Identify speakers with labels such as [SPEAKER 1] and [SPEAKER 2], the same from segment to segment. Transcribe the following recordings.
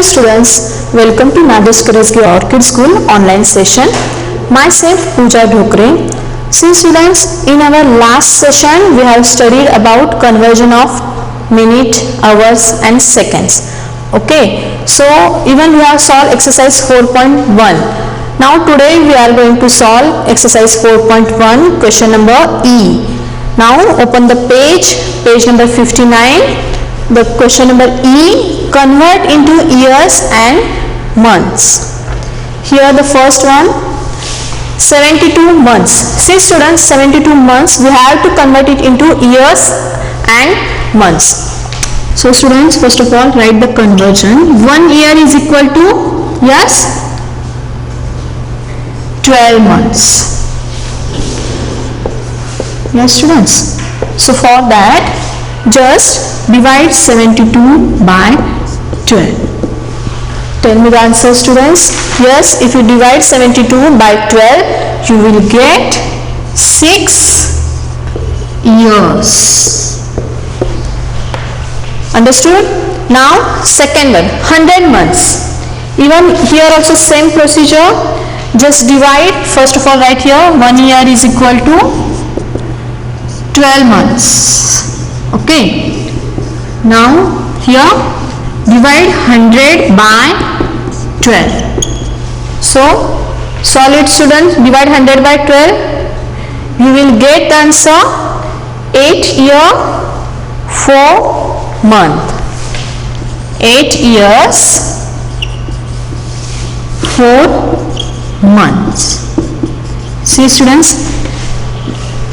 [SPEAKER 1] Hello students, welcome to Nadesh Karajagi Orchid School online session. Myself Pooja Dhokre. See students, in our last session we have studied about conversion of minute, hours and seconds. Okay, so even we have solved exercise 4.1. Now today we are going to solve exercise 4.1 question number E. Now open the page number 59. The question number E, convert into years and months. Here the first one, 72 months. See students, 72 months we have to convert it into years and months. So students, first of all write the conversion. 1 year is equal to, yes, 12 months. Yes students. So for that just divide 72 by 12. Tell me the answer students. Yes, if you divide 72 by 12 you will get 6 years. Understood? Now second one, 100 months. Even here also same procedure. Just divide, first of all write here 1 year is equal to 12 months. Okay, now here divide 100 by 12. So solid students, divide 100 by 12, you will get the answer 8 year 4 month. 8 years 4 months. See students,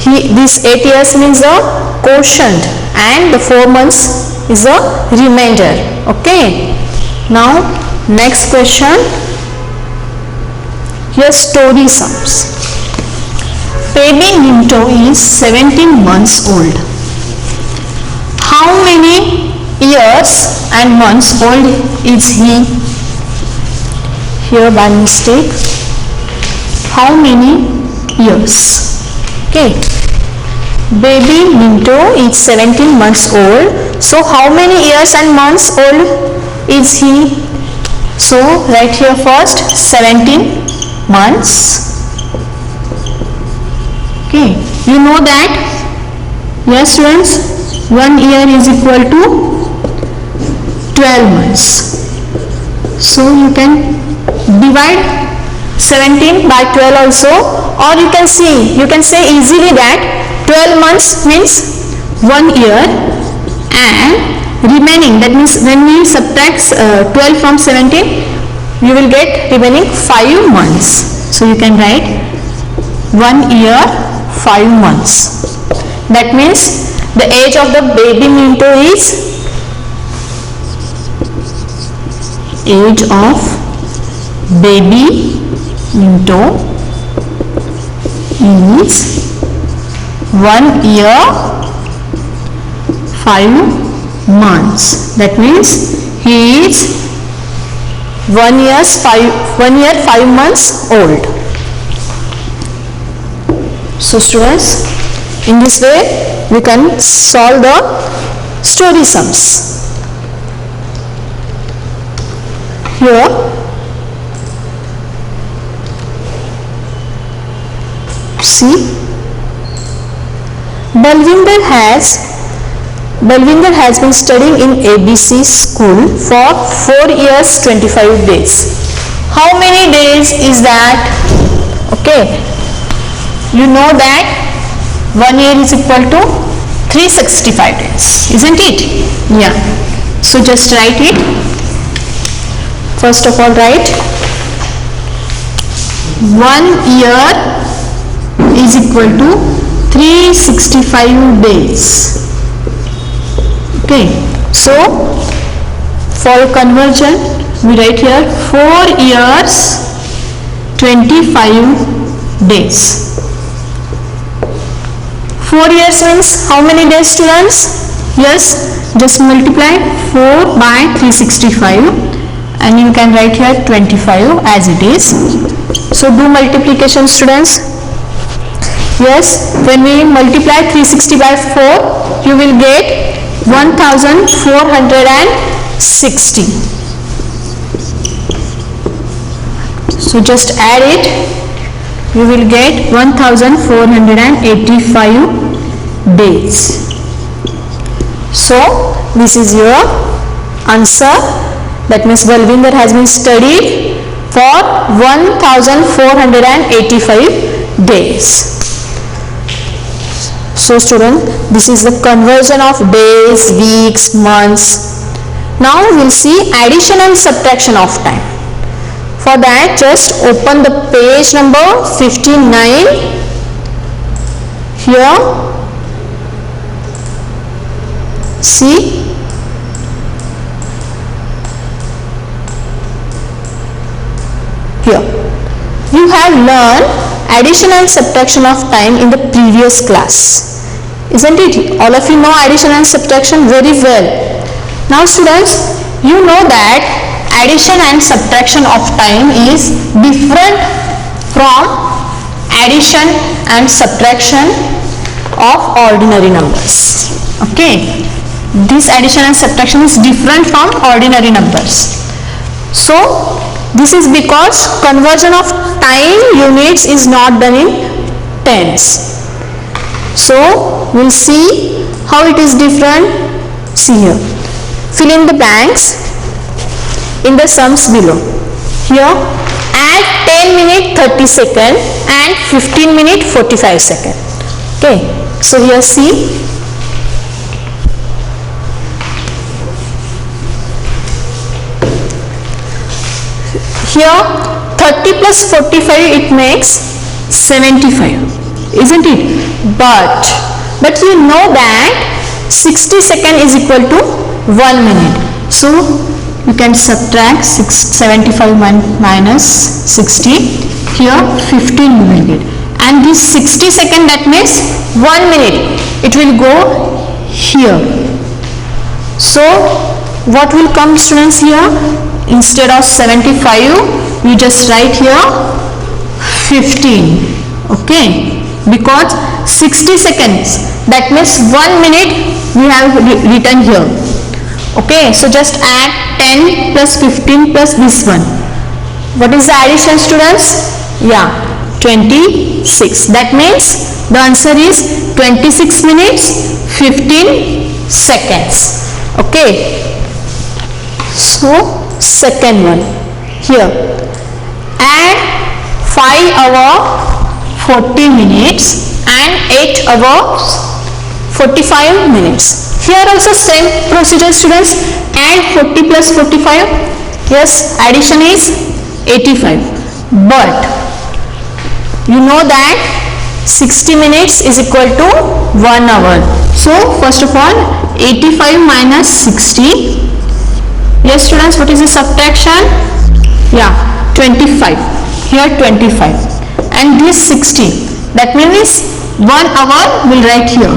[SPEAKER 1] this 8 years means the quotient and the 4 months is the remainder. Okay, now next question. Here story sums. Baby Minto is 17 months old. How many years and months old is he? Here by mistake. How many years? Okay, baby Minto is 17 months old. So how many years and months old is he? So write here first 17 months. Okay, you know that, yes students, 1 year is equal to 12 months. So you can divide 17 by 12 also, or you can say easily that 12 months means 1 year and remaining, that means when we subtract 12 from 17 you will get remaining 5 months. So you can write 1 year 5 months. That means the age of the baby Minto is, age of baby Minto is 1 year 5 months. That means he is 1 year 5 months old. So students, in this way we can solve the story sums. Here see, Balvinder has been studying in ABC school for 4 years 25 days. How many days is that? Okay, you know that 1 year is equal to 365 days, isn't it? Yeah, so just write it. First of all write 1 year is equal to 365 days. Okay, so for conversion we write here 4 years 25 days. 4 years means how many days students? Yes, just multiply 4 by 365 and you can write here 25 as it is. So do multiplication students. Yes, when we multiply 360 by 4 you will get 1460. So just add it. You will get 1485 days. So this is your answer. That means Balvinder has been studied for 1485 days. So student, this is the conversion of days, weeks, months. Now we will see addition and subtraction of time. For that, just open the page number 59. Here, see, here you have learned addition and subtraction of time in the previous class, isn't it? All of you know addition and subtraction very well. Now students, you know that addition and subtraction of time is different from addition and subtraction of ordinary numbers. Okay, this addition and subtraction is different from ordinary numbers. So this is because conversion of time units is not done in tens. So we'll see how it is different. See here, fill in the blanks in the sums below. Here, add 10 minute 30 second and 15 minute 45 second. Okay, so here see, here 30 plus 45 it makes 75, isn't it? But you know that 60 second is equal to 1 minute. So you can subtract 75 minus 60. Here 15 you will get. And this 60 second, that means 1 minute. It will go here. So what will come students here? Instead of 75, you just write here 15. Okay, because 60 seconds, that means 1 minute we have written here. Okay, so just add 10 plus 15 plus this one. What is the addition students? Yeah, 26. That means the answer is 26 minutes 15 seconds. Okay, so second one, here add 5 hours 40 minutes and 8 hours 45 minutes. Here also same procedure students. Add 40 plus 45. Yes, addition is 85. But you know that 60 minutes is equal to 1 hour. So first of all, 85 minus 60. Yes students, what is the subtraction? Yeah, 25. Here 25. And this 60. That means 1 hour will write here.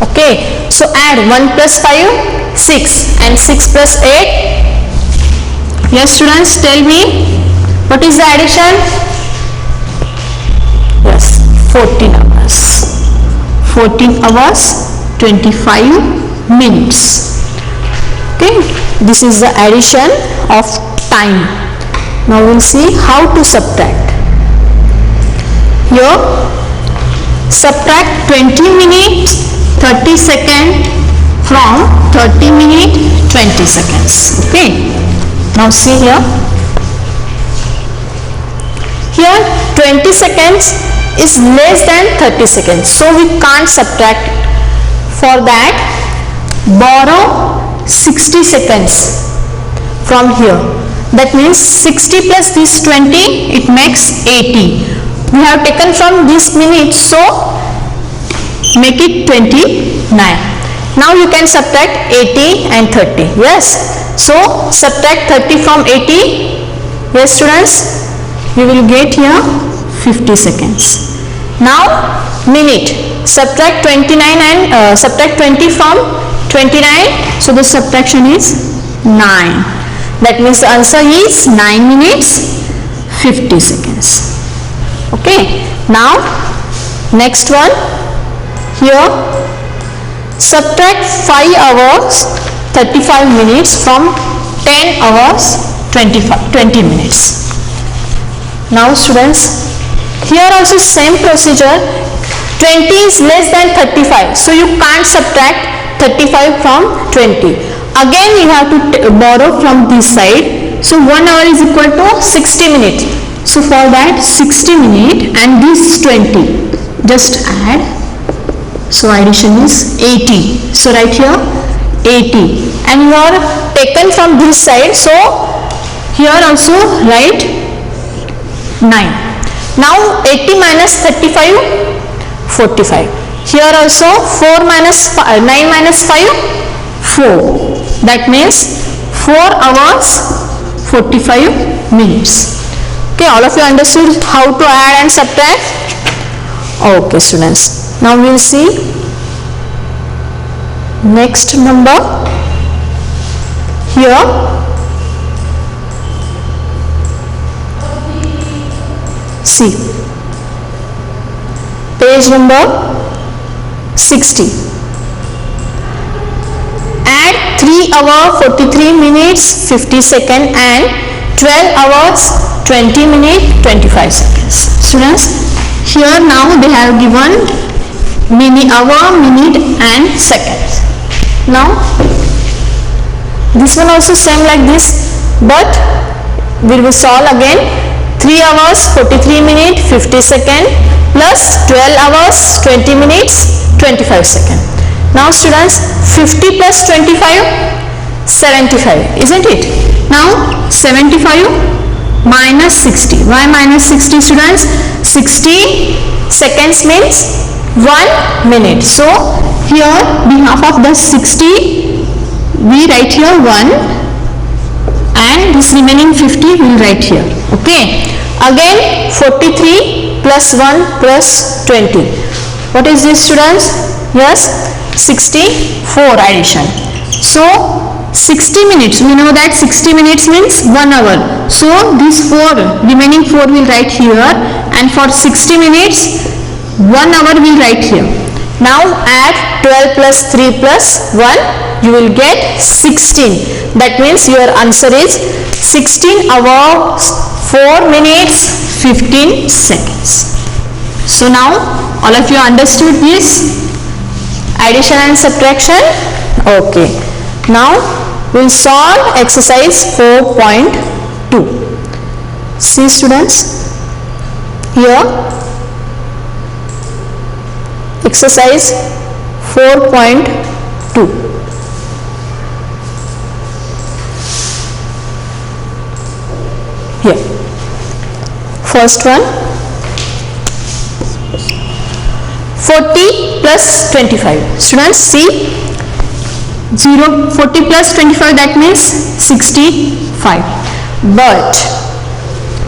[SPEAKER 1] Okay, so add 1 plus 5, 6, and 6 plus 8. Yes students, tell me, what is the addition? Yes, 14 hours. 14 hours, 25 minutes. Okay, this is the addition of time. Now we'll see how to subtract. Here, subtract 20 minutes 30 seconds from 30 minutes 20 seconds. Okay, now see here. Here 20 seconds is less than 30 seconds, so we can't subtract it. For that, borrow 60 seconds from here. That means 60 plus this 20, it makes 80. We have taken from this minute, so make it 29. Now you can subtract 80 and 30. Yes, so subtract 30 from 80. Yes students, you will get here 50 seconds. Now minute, subtract 29 and subtract 20 from 29, so the subtraction is 9. That means the answer is 9 minutes 50 seconds. Okay, now next one. Here, subtract 5 hours 35 minutes from 10 hours 20 minutes. Now students, here also same procedure. 20 is less than 35, so you can't subtract 35 from 20. Again you have to borrow from this side. So 1 hour is equal to 60 minutes. So for that 60 minutes and this 20, just add. So addition is 80. So right here 80, and you are taken from this side, so here also write 9. Now 80 minus 35, 45. Here also 4 minus 5, 9 minus 5, 4. That means 4 hours 45 minutes. Okay, all of you understood how to add and subtract? Okay students, now we will see next number. Here see page number 60. Add 3 hours 43 minutes 50 seconds and 12 hours 20 minutes 25 seconds. Students, here now they have given hour, minute and seconds. Now this one also same like this, but we will solve again. 3 hours 43 minutes 50 seconds plus 12 hours 20 minutes 25 seconds. Now students, 50 plus 25, 75, isn't it? Now 75 minus 60. Why minus 60 students? 60 seconds means 1 minute. So here behalf of the 60 we write here 1, and this remaining 50 we will write here. Okay. Again 43 plus 1 plus 20. What is this students? Yes, 64 addition. So 60 minutes, we know that 60 minutes means 1 hour. So these 4, remaining 4 will write here, and for 60 minutes 1 hour will write here. Now add 12 plus 3 plus 1, you will get 16. That means your answer is 16 hours 4 minutes 15 seconds. So now all of you understood this addition and subtraction? Okay. Now we will solve exercise 4.2. See students, here exercise 4.2. Here, first one, 40 plus 25. Students, see, 40 plus 25, that means 65. But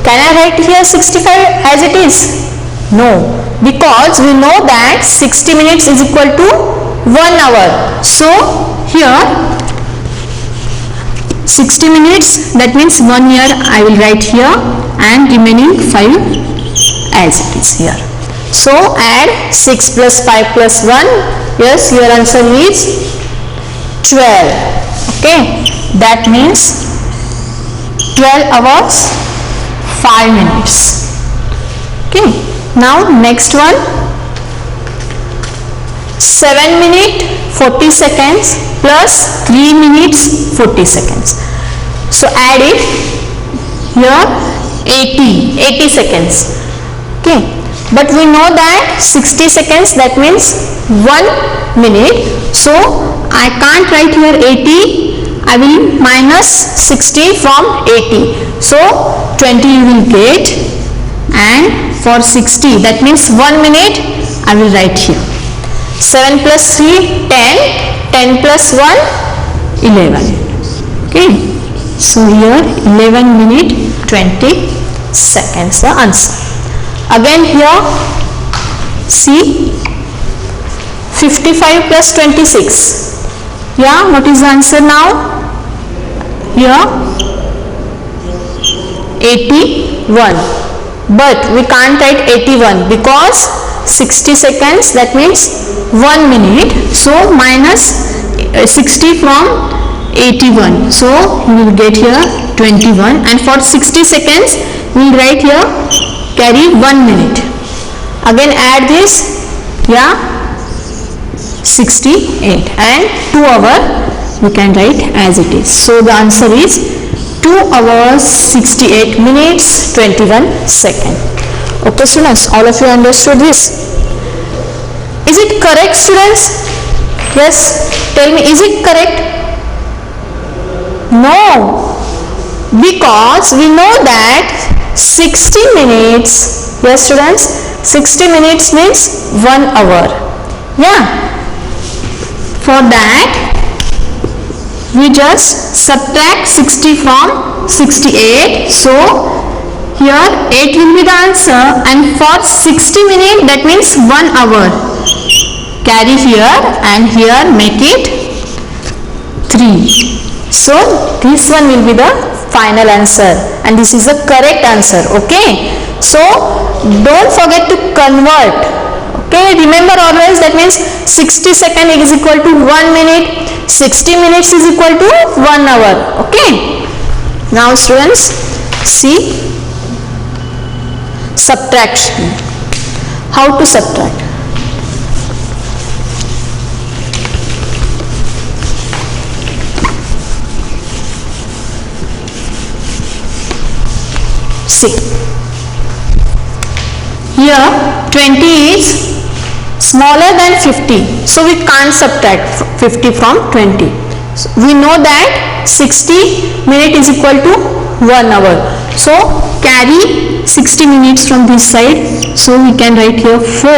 [SPEAKER 1] can I write here 65 as it is? No, because we know that 60 minutes is equal to 1 hour. So here 60 minutes, that means 1 year I will write here, and remaining 5 as it is here. So add 6 plus 5 plus 1. Yes, your answer is 12. Okay, that means 12 hours 5 minutes. Okay, now next one, 7 minutes 40 seconds plus 3 minutes 40 seconds. So add it here, 80 seconds. Okay, but we know that 60 seconds, that means 1 minute. So I can't write here 80, I will minus 60 from 80. So 20 you will get, and for 60, that means 1 minute I will write here. 7 plus 3, 10, 10 plus 1, 11. Okay, so here 11 minute 20 seconds the answer. Again here, see, 55 plus 26. Yeah, what is the answer now? Here 81, but we can't write 81 because 60 seconds, that means 1 minute. So minus 60 from 81. So we will get here 21, and for 60 seconds we will write here carry 1 minute. Again add this, yeah, 68, and 2 hour we can write as it is. So the answer is 2 hours 68 minutes 21 seconds. Okay students, all of you understood this? Is it correct students? Yes, tell me, is it correct? No, because we know that 60 minutes, yes students, 60 minutes means 1 hour. Yeah, for that we just subtract 60 from 68. So here 8 will be the answer, and for 60 minutes that means 1 hour. Carry here and here, make it 3. So this one will be the final answer, and this is the correct answer. Okay, so don't forget to convert. Okay, remember always that means 60 seconds is equal to 1 minute, 60 minutes is equal to 1 hour. Okay, now students see subtraction. How to subtract? See, here 20 is smaller than 50, so we can't subtract 50 from 20. So we know that 60 minutes is equal to 1 hour, so carry 60 minutes from this side, so we can write here 4,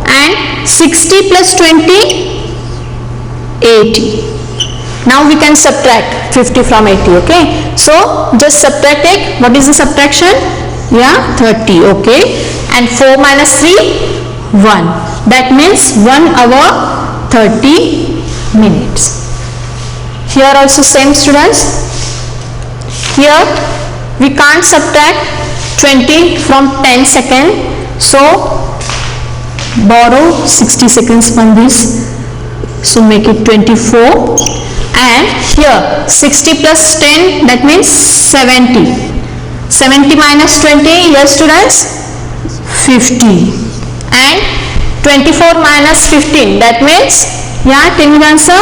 [SPEAKER 1] and 60 plus 20, 80. Now we can subtract 50 from 80. Okay, so just subtract it. What is the subtraction? Yeah, 30. Okay, and 4 minus 3, 1. That means 1 hour 30 minutes. Here also same students. Here we can't subtract 20 from 10 seconds, so borrow 60 seconds from this, so make it 24. And here 60 plus 10, that means 70. 70 minus 20, yes students, 50. And 24 minus 15, that means, yeah, tell me the answer,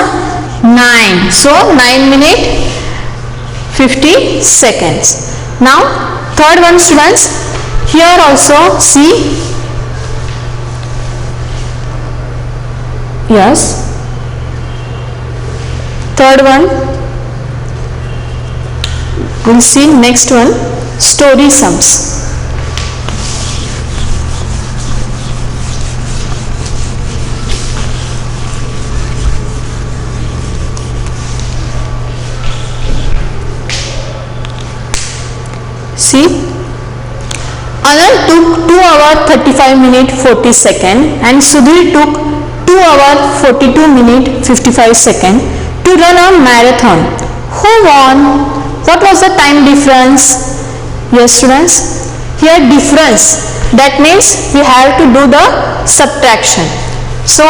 [SPEAKER 1] 9. So 9 minutes 50 seconds. Now third one students, here also see, yes, third one, we'll see next one, story sums. See, Anand took 2 hours 35 minutes 40 seconds and Sudhir took 2 hours 42 minutes 55 seconds to run a marathon. Who won? What was the time difference? Yes students, here difference, that means we have to do the subtraction. So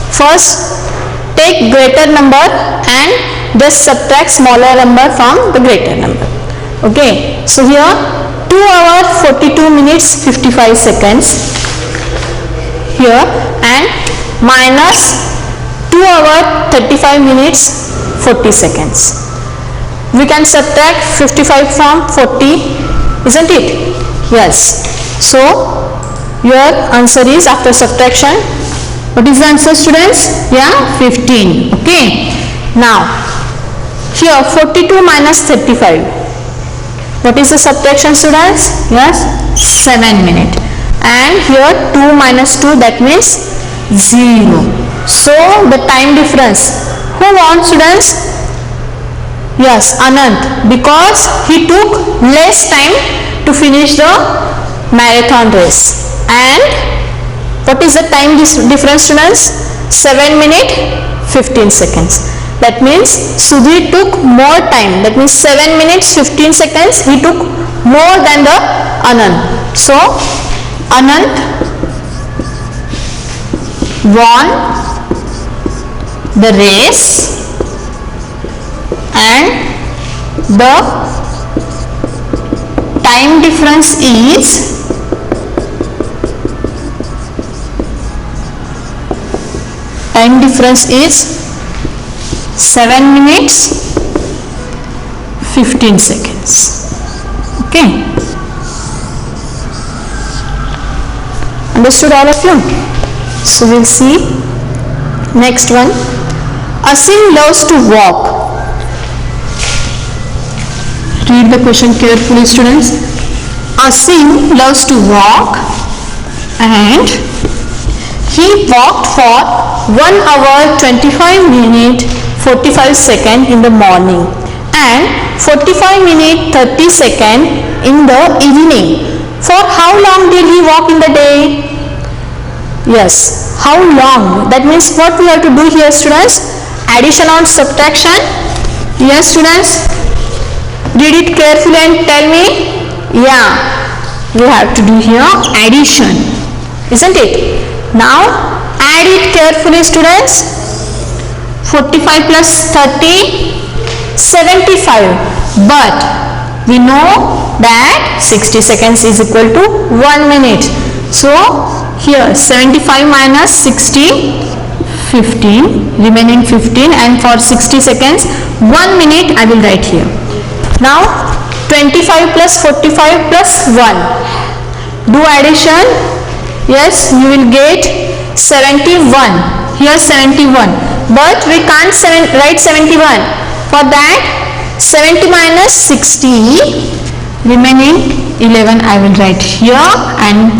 [SPEAKER 1] first take greater number and just subtract smaller number from the greater number. Okay, so here 2 hours 42 minutes 55 seconds here, and minus 2 hours 35 minutes 40 seconds. We can subtract 55 from 40, isn't it? Yes. So your answer is, after subtraction, what is the answer students? Yeah, 15. Okay. Now here 42 minus 35. What is the subtraction students? Yes, 7 minutes. And here 2 minus 2, that means 0. So the time difference, who won students? Yes, Anand, because he took less time to finish the marathon race. And what is the time difference students? 7 minutes 15 seconds. That means Sudhir took more time, that means 7 minutes 15 seconds he took more than the Anand. So Anand won the race and the time difference is 7 minutes 15 seconds. Okay, understood all of you? So we'll see next one. Asim loves to walk. Read the question carefully, students. Asim loves to walk and he walked for 1 hour 25 minutes 45 seconds in the morning and 45 minutes 30 seconds in the evening. For how long did he walk in the day? Yes, how long? That means what we have to do here, students? Addition or subtraction? Yes, students? Read it carefully and tell me. Yeah, we have to do here addition, isn't it? Now add it carefully, students. 45 plus 30, 75. But we know that 60 seconds is equal to 1 minute. So here 75 minus 60, 15, remaining 15, and for 60 seconds 1 minute I will write here. Now 25 plus 45 plus 1. Do addition. Yes, you will get 71. Here 71. But we can't write 71. For that 70 minus 60, remaining 11 I will write here and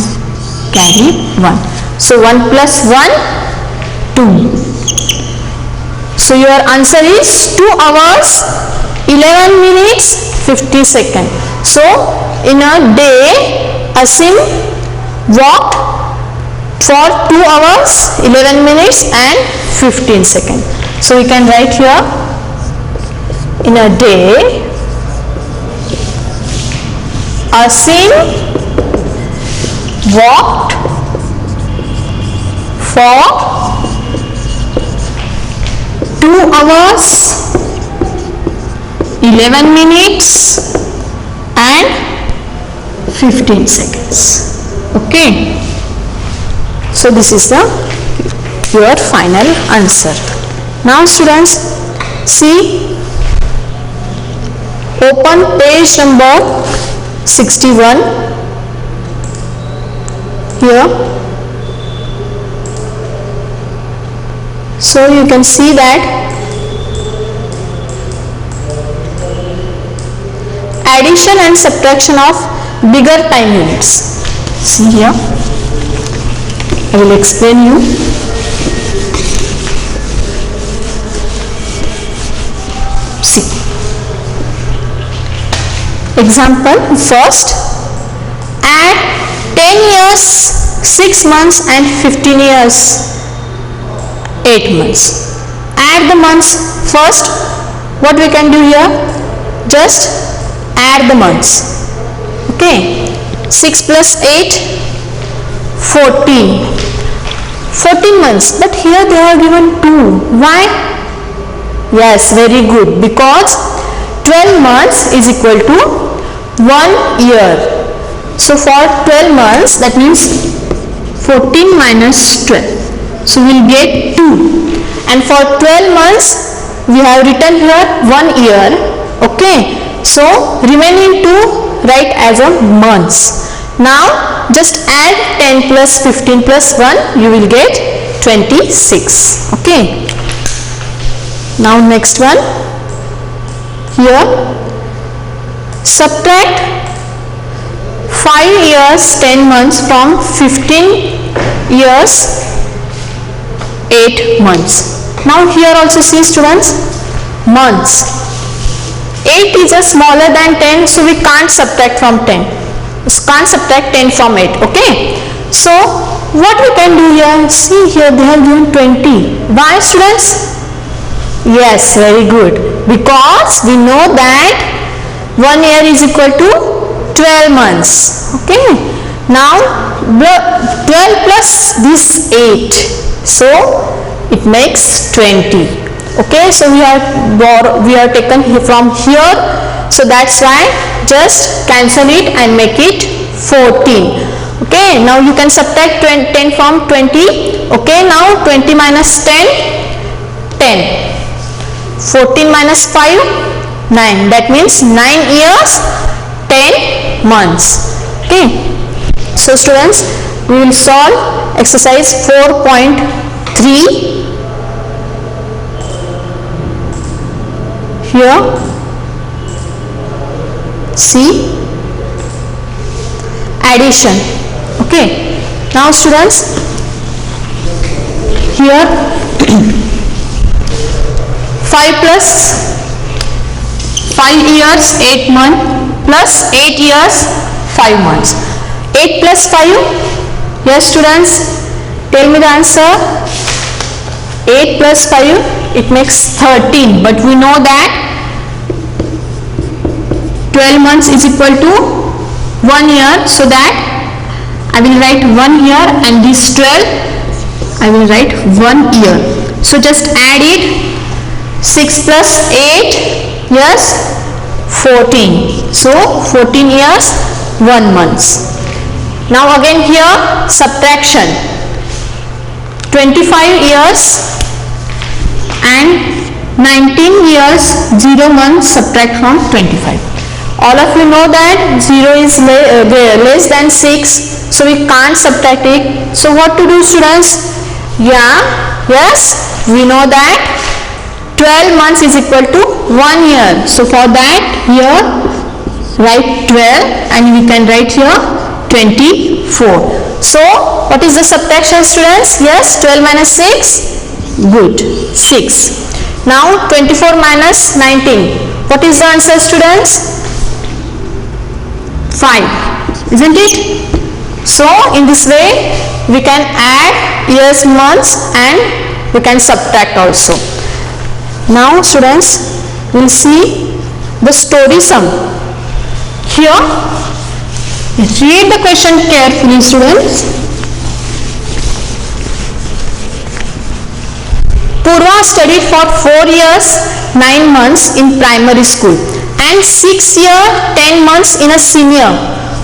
[SPEAKER 1] carry 1. So 1 plus 1, 2. So your answer is 2 hours 11 minutes 50 seconds. So in a day Asim walked for 2 hours 11 minutes and 15 seconds. So we can write here, in a day Asim walked for 2 hours 11 minutes and 15 seconds. Okay, so this is your final answer. Now students, see, open page number 61 here. So you can see that addition and subtraction of bigger time units. See here, I will explain you. See, example first, add 10 years 6 months and 15 years 8 months. Add the months first. What we can do here, just add the months. Okay, 6 plus 8, 14 months, but here they are given 2. Why? Yes, very good, because 12 months is equal to 1 year. So for 12 months, that means 14 minus 12. So we will get 2. And for 12 months, we have written here 1 year. Okay. So remaining 2 write as a months. Now just add 10 plus 15 plus 1, you will get 26. Okay. Now next one. Here subtract 5 years 10 months from 15 years 8 months. Now here also see students, months. 8 is a smaller than 10, so we can't subtract from 10. Can't subtract 10 from 8. Okay. So what we can do here? See here they have given 20. Why students? Yes, very good. Because we know that 1 year is equal to 12 months. Okay. Now 12 plus this 8. So it makes 20. Okay, so we are taken from here, so that's why just cancel it and make it 14. Okay, now you can subtract 10 from 20. Okay, now 20 minus 10, 10. 14 minus 5, 9. That means 9 years, 10 months. Okay, so students, we will solve exercise 4.3. Here, see, addition. Okay, now students, here 5 plus 5 years 8 months plus 8 years 5 months. 8 plus 5, yes students, tell me the answer. 8 plus 5, it makes 13, but we know that 12 months is equal to 1 year, so that I will write 1 year, and this 12 I will write 1 year. So just add it. 6 plus 8, yes, 14. So 14 years 1 month. Now again here subtraction. 25 years and 19 years 0 months subtract from 25. All of you know that 0 is less than 6, so we can't subtract it. So what to do, students? Yes, we know that 12 months is equal to 1 year. So for that, here write 12 and we can write here 24. So what is the subtraction, students? Yes, 12 minus 6, good, 6. Now 24 minus 19. What is the answer, students? 5, isn't it? So in this way we can add years, months, and we can subtract also. Now students, we'll see the story sum. Here, read the question carefully, students. Purva studied for 4 years 9 months in primary school and 6 years 10 months in a senior.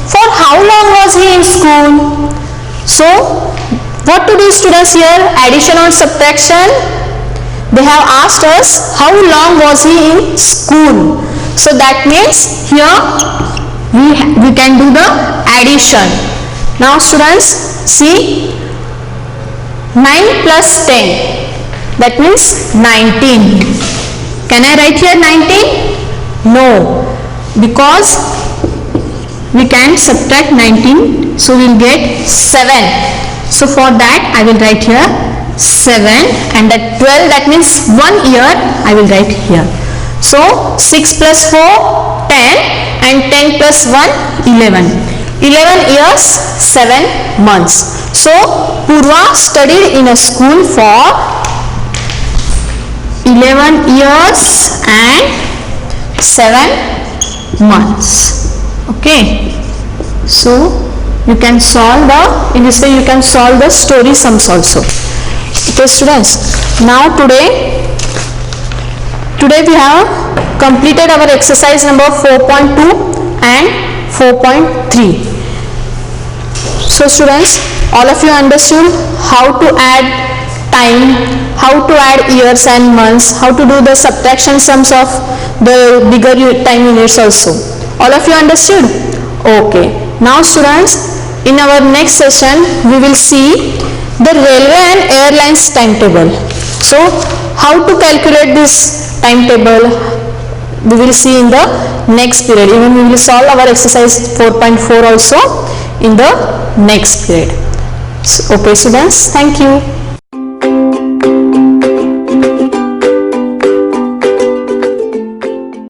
[SPEAKER 1] For how long was he in school? So what to do, students? Here addition or subtraction. They have asked us how long was he in school. So that means here we can do the addition. Now students, see, 9 plus 10, that means 19. Can I write here 19? No, because we can subtract 19, so we will get 7. So for that I will write here 7, and that 12, that means 1 year, I will write here. So 6 plus 4, 10, and 10 plus 1, 11. 11 years, 7 months. So Purva studied in a school for 11 years and 7 months. Okay, so you can solve in this way you can solve the story sums also. Okay students, now today we have completed our exercise number 4.2 and 4.3. So students, all of you understood how to add time, how to add years and months, how to do the subtraction sums of the bigger time units also. All of you understood? Okay. Now students, in our next session we will see the railway and airlines timetable. So how to calculate this timetable we will see in the next period. Even we will solve our exercise 4.4 also in the next period. So, okay students, thank you.